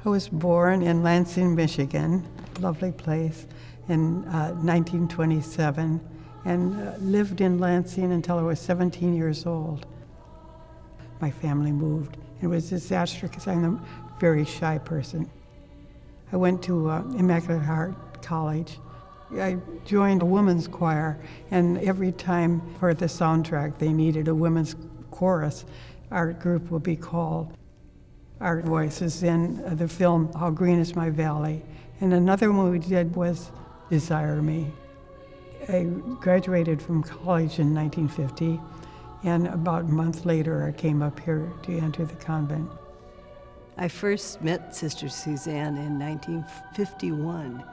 I was born in Lansing, Michigan, lovely place, in 1927, and lived in Lansing until I was 17 years old. My family moved. It was a disaster because I'm a very shy person. I went to Immaculate Heart College. I joined a women's choir, and every time for the soundtrack they needed a women's chorus, our group would be called. Our voices in the film How Green Is My Valley. And another one we did was Desire Me. I graduated from college in 1950, and about a month later I came up here to enter the convent. I first met Sister Suzanne in 1951.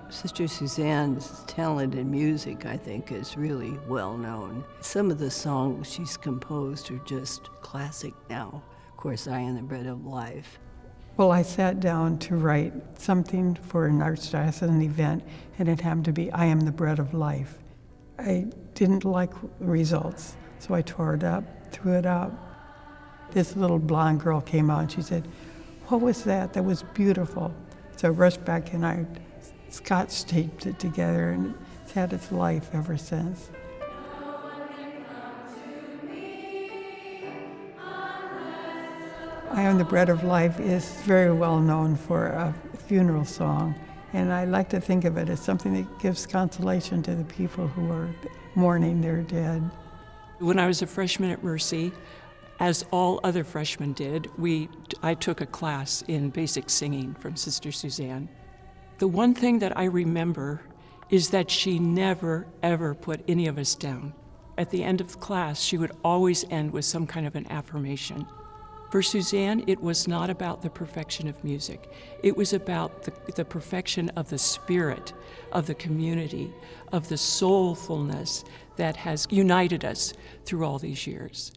Sister Suzanne's talent in music, I think, is really well known. Some of the songs she's composed are just classic now. Of course, I Am the Bread of Life. Well, I sat down to write something for an archdiocesan event, and it happened to be I Am the Bread of Life. I didn't like the results, so I tore it up, threw it out. This little blonde girl came out and she said, "What was that? That was beautiful." So I rushed back and I Scotch taped it together, and it's had its life ever since. I Am the Bread of Life is very well known for a funeral song, and I like to think of it as something that gives consolation to the people who are mourning their dead. When I was a freshman at Mercy, as all other freshmen did, I took a class in basic singing from Sister Suzanne. The one thing that I remember is that she never, ever put any of us down. At the end of the class, she would always end with some kind of an affirmation. For Suzanne, it was not about the perfection of music. It was about the perfection of the spirit, of the community, of the soulfulness that has united us through all these years.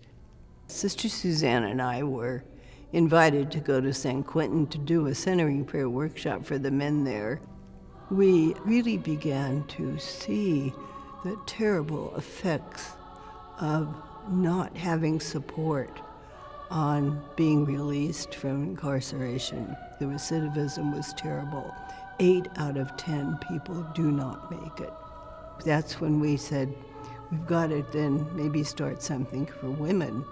Sister Suzanne and I were invited to go to San Quentin to do a centering prayer workshop for the men there. We really began to see the terrible effects of not having support on being released from incarceration. The recidivism was terrible. 8 out of 10 people do not make it. That's when we said, we've got to then maybe start something for women.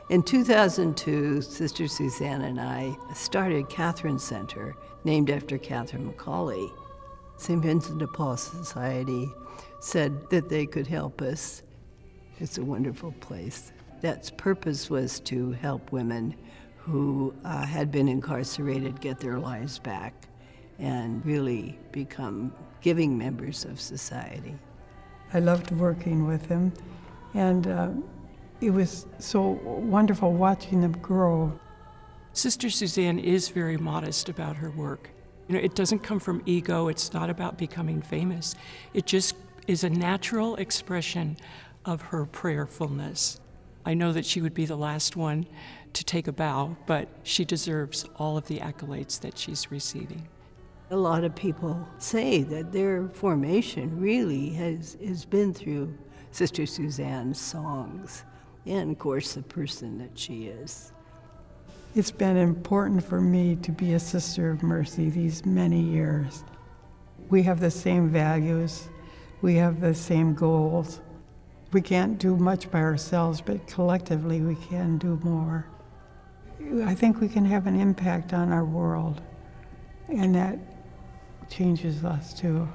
In 2002, Sister Suzanne and I started Catherine Center, named after Catherine McAuley. St. Vincent de Paul Society said that they could help us. It's a wonderful place. That's purpose was to help women who had been incarcerated get their lives back and really become giving members of society. I loved working with them, and it was so wonderful watching them grow. Sister Suzanne is very modest about her work. It doesn't come from ego. It's not about becoming famous. It just is a natural expression of her prayerfulness. I know that she would be the last one to take a bow, but she deserves all of the accolades that she's receiving. A lot of people say that their formation really has been through Sister Suzanne's songs and, of course, the person that she is. It's been important for me to be a Sister of Mercy these many years. We have the same values. We have the same goals. We can't do much by ourselves, but collectively we can do more. I think we can have an impact on our world, and that changes us too.